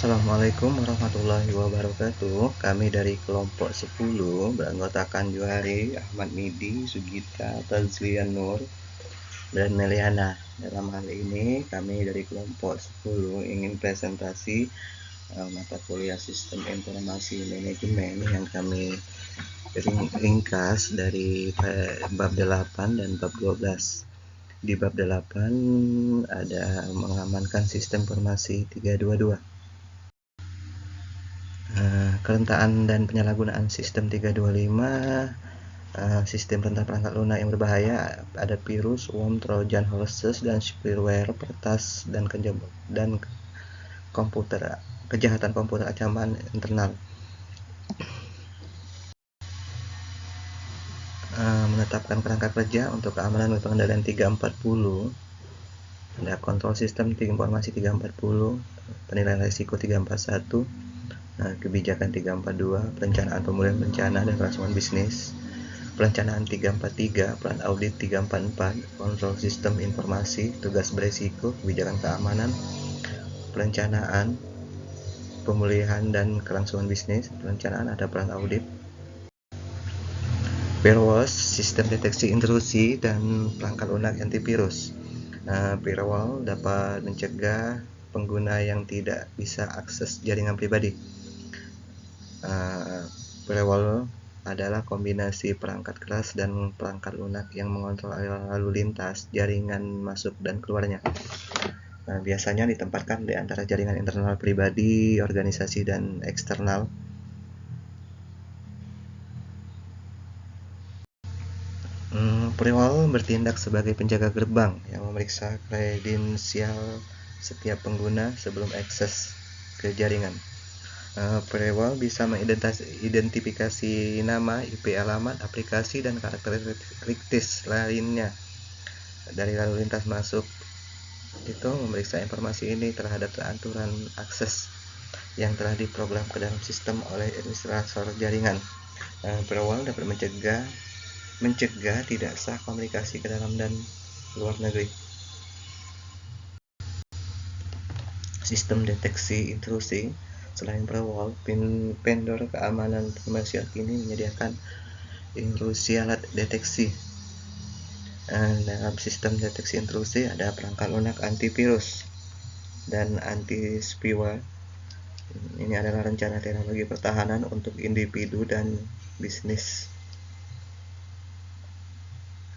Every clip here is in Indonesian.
Assalamualaikum warahmatullahi wabarakatuh. Kami dari kelompok 10 beranggotakan Juhari, Ahmad Midi, Sugita, Tazlian Nur, dan Meliana. Dalam hal ini kami dari kelompok 10 ingin presentasi mata kuliah Sistem Informasi Manajemen yang kami ringkas dari bab 8 dan bab 12. Di bab 8 ada mengamankan sistem informasi 322. Kerentaan dan penyalahgunaan sistem 325, sistem rentan perangkat lunak yang berbahaya, ada virus, worm, trojan horses, dan spyware, peretas, dan kejahatan komputer ancaman internal. Menetapkan kerangka kerja untuk keamanan dan pengendalian 340, ada kontrol sistem informasi 340, penilaian risiko 341, kebijakan 342, perencanaan pemulihan bencana dan kelangsungan bisnis, perencanaan 343, plan audit 344, kontrol sistem informasi, tugas beresiko, kebijakan keamanan, perencanaan pemulihan dan kelangsungan bisnis, perencanaan ada plan audit, firewall, sistem deteksi intrusi dan perangkat lunak antivirus. Firewall dapat mencegah pengguna yang tidak bisa akses jaringan pribadi. Firewall adalah kombinasi perangkat keras dan perangkat lunak yang mengontrol lalu lintas jaringan masuk dan keluarnya. Biasanya ditempatkan di antara jaringan internal pribadi, organisasi, dan eksternal. Firewall bertindak sebagai penjaga gerbang yang memeriksa kredensial setiap pengguna sebelum akses ke jaringan. Firewall bisa mengidentifikasi nama, IP alamat, aplikasi, dan karakteristik kritis lainnya dari lalu lintas masuk. Itu memeriksa informasi ini terhadap aturan akses yang telah diprogram ke dalam sistem oleh administrator jaringan. Firewall dapat mencegah tidak sah komunikasi ke dalam dan luar negeri. Sistem deteksi intrusi. Selain firewall, vendor keamanan komersial kini menyediakan intrusi alat deteksi. Dalam sistem deteksi intrusi ada perangkat lunak antivirus dan anti-spyware. Ini adalah rencana teknologi pertahanan untuk individu dan bisnis.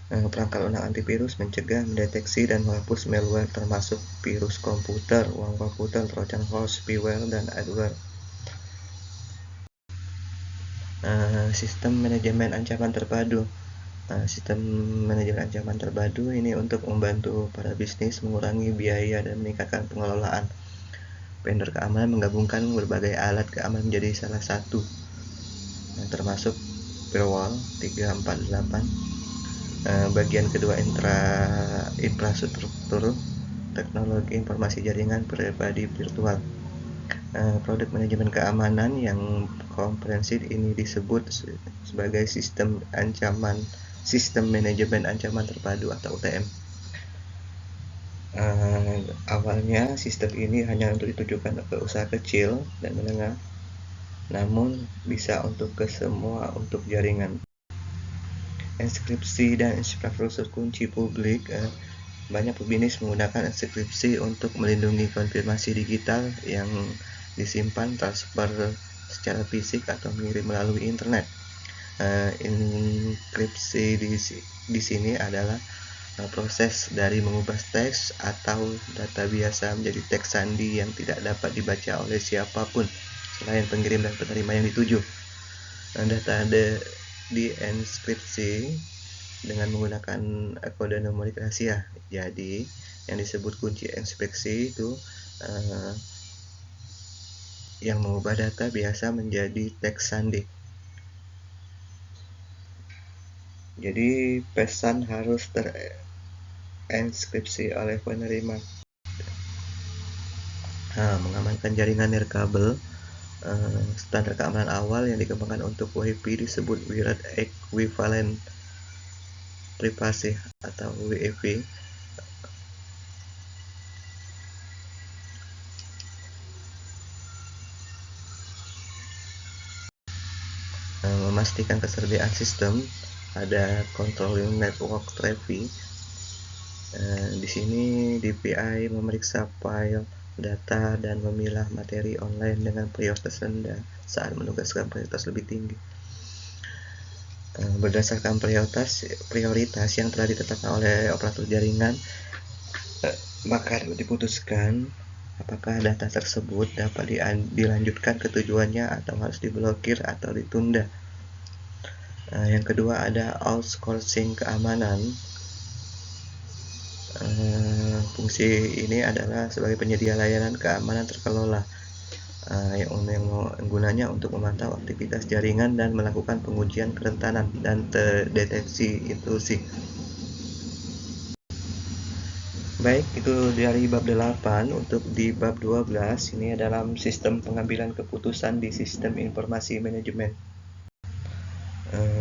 Perangkat lunak antivirus mencegah, mendeteksi, dan menghapus malware termasuk virus komputer, uang komputer, trojan horse, spyware, dan adware. Sistem manajemen ancaman terpadu. Sistem manajemen ancaman terpadu ini untuk membantu para bisnis mengurangi biaya dan meningkatkan pengelolaan. Vendor keamanan menggabungkan berbagai alat keamanan menjadi salah satu, termasuk firewall 348, bagian kedua infrastruktur teknologi informasi jaringan pribadi virtual. Produk manajemen keamanan yang komprehensif ini disebut sebagai sistem manajemen ancaman terpadu atau UTM. Awalnya sistem ini hanya untuk ditujukan ke usaha kecil dan menengah, namun bisa untuk semua untuk jaringan. Enskripsi dan infrastruktur kunci publik. Banyak pebisnis menggunakan enskripsi untuk melindungi konfirmasi digital yang disimpan, transfer secara fisik, atau mengirim melalui internet. Enkripsi di sini adalah proses dari mengubah teks atau data biasa menjadi teks sandi yang tidak dapat dibaca oleh siapapun selain pengirim dan penerima yang dituju. Data dienkripsi dengan menggunakan kode numerik rahasia. Jadi yang disebut kunci enkripsi itu yang mengubah data biasa menjadi teks sandi. Jadi pesan harus terenkripsi oleh penerima. Mengamankan jaringan nirkabel. Standar keamanan awal yang dikembangkan untuk WiFi disebut Wide Equivalent Privacy atau WEP. memastikan ketersediaan sistem, ada controlling network traffic. Di sini DPI memeriksa file, data, dan memilah materi online dengan prioritas rendah saat menugaskan prioritas lebih tinggi. Berdasarkan prioritas yang telah ditetapkan oleh operator jaringan, maka diputuskan apakah data tersebut dapat dilanjutkan ke tujuannya atau harus diblokir atau ditunda. Yang kedua ada outsourcing keamanan. Fungsi ini adalah sebagai penyedia layanan keamanan terkelola yang gunanya untuk memantau aktivitas jaringan dan melakukan pengujian kerentanan dan deteksi intrusi. Baik, itu dari bab 8. Untuk di bab 12 ini dalam sistem pengambilan keputusan di sistem informasi manajemen.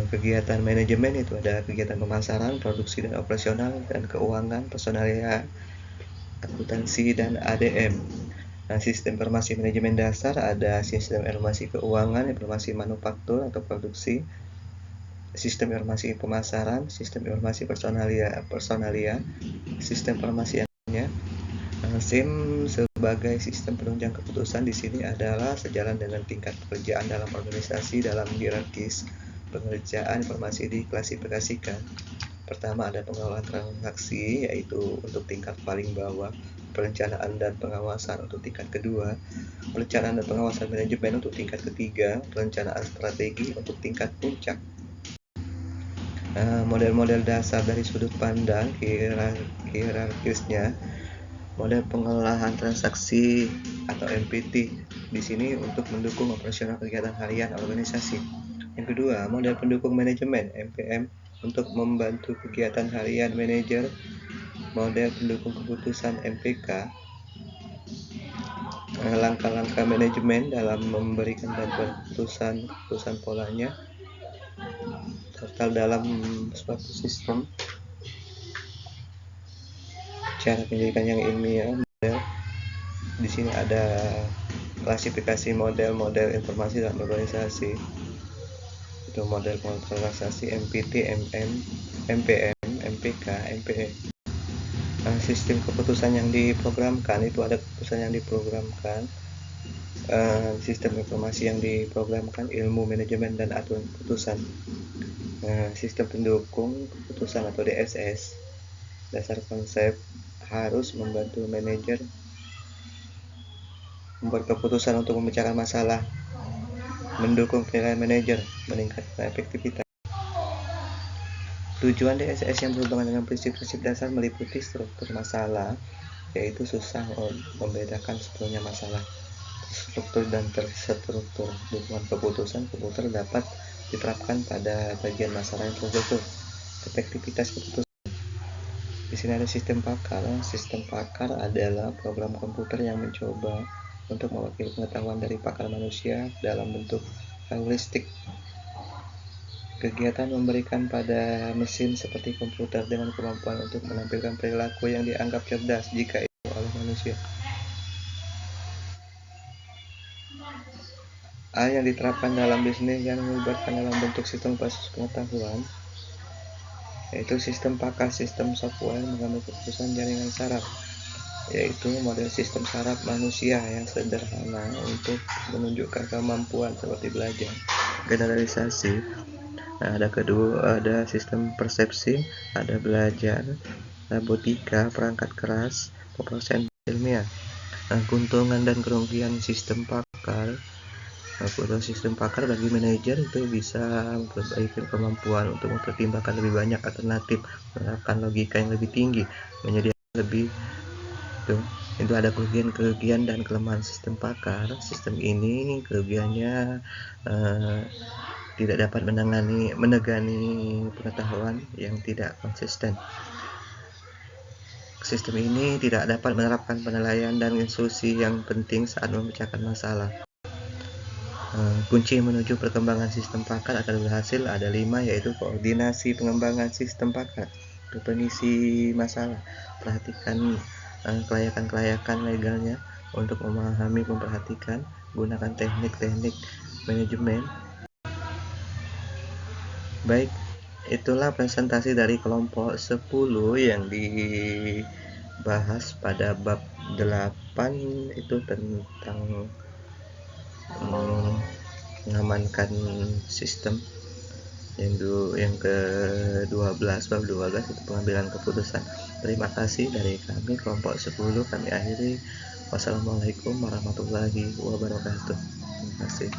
Kegiatan manajemen itu ada kegiatan pemasaran, produksi dan operasional, dan keuangan, personalia, akuntansi, dan ADM. Sistem informasi manajemen dasar ada sistem informasi keuangan, informasi manufaktur atau produksi, sistem informasi pemasaran, sistem informasi personalia, sistem informasi lainnya. SIM sebagai sistem penunjang keputusan di sini adalah sejalan dengan tingkat pekerjaan dalam organisasi dalam hierarkis pengerjaan informasi diklasifikasikan. Pertama ada pengelolaan transaksi, yaitu untuk tingkat paling bawah, perencanaan dan pengawasan untuk tingkat kedua, perencanaan dan pengawasan manajemen untuk tingkat ketiga, perencanaan strategi untuk tingkat puncak. Model-model dasar dari sudut pandang hierarkisnya, model pengelolaan transaksi atau MPT di sini untuk mendukung operasional kegiatan harian organisasi. Yang kedua, model pendukung manajemen MPM untuk membantu kegiatan harian manajer. Model pendukung keputusan MPK, langkah-langkah manajemen dalam memberikan bantuan keputusan polanya total dalam suatu sistem. Cara pendidikan yang ilmiah, model di sini ada klasifikasi model informasi dalam organisasi. Itu model transaksi MPT, MPM, MPK, MPE. Sistem keputusan yang diprogramkan itu ada keputusan yang diprogramkan, sistem informasi yang diprogramkan, ilmu manajemen dan aturan keputusan. Sistem pendukung keputusan atau DSS, dasar konsep harus membantu manajer membuat keputusan untuk memecahkan masalah, mendukung penilaian manajer, meningkatkan efektivitas. Tujuan DSS yang berhubungan dengan prinsip-prinsip dasar meliputi struktur masalah, yaitu susah membedakan sepenuhnya masalah, struktur dan terstruktur. Dukungan keputusan komputer dapat diterapkan pada bagian masalah yang terstruktur. Efektivitas keputusan. Di sini ada sistem pakar. Sistem pakar adalah program komputer yang mencoba untuk mewakili pengetahuan dari pakar manusia dalam bentuk heuristik. Kegiatan memberikan pada mesin seperti komputer dengan kemampuan untuk menampilkan perilaku yang dianggap cerdas jika itu oleh manusia. Yang diterapkan dalam bisnis yang melibatkan dalam bentuk sistem basis pengetahuan, yaitu sistem pakar, sistem software mengambil keputusan jaringan saraf, yaitu model sistem saraf manusia yang sederhana untuk menunjukkan kemampuan seperti belajar. Generalisasi, ada sistem persepsi, ada belajar, robotika, perangkat keras, proses ilmiah. Keuntungan dan kerugian sistem pakar. Keuntungan sistem pakar bagi manajer itu bisa memperbaiki kemampuan untuk mempertimbangkan lebih banyak alternatif, menerapkan logika yang lebih tinggi, menyediakan lebih. Itu ada kerugian dan kelemahan sistem pakar. Sistem ini kerugiannya tidak dapat menegani pengetahuan yang tidak konsisten. Sistem ini tidak dapat menerapkan penilaian dan instruksi yang penting saat memecahkan masalah. Kunci menuju perkembangan sistem pakar akan berhasil ada 5, yaitu koordinasi pengembangan sistem pakar, definisi masalah, perhatikan kelayakan legalnya untuk memperhatikan, gunakan teknik-teknik manajemen, Baik, itulah presentasi dari kelompok 10 yang dibahas pada bab 8, itu tentang mengamankan sistem. Yang ke-12, bab 12 itu pengambilan keputusan. Terima kasih dari kami kelompok 10, kami akhiri. Wassalamualaikum warahmatullahi wabarakatuh. Terima kasih.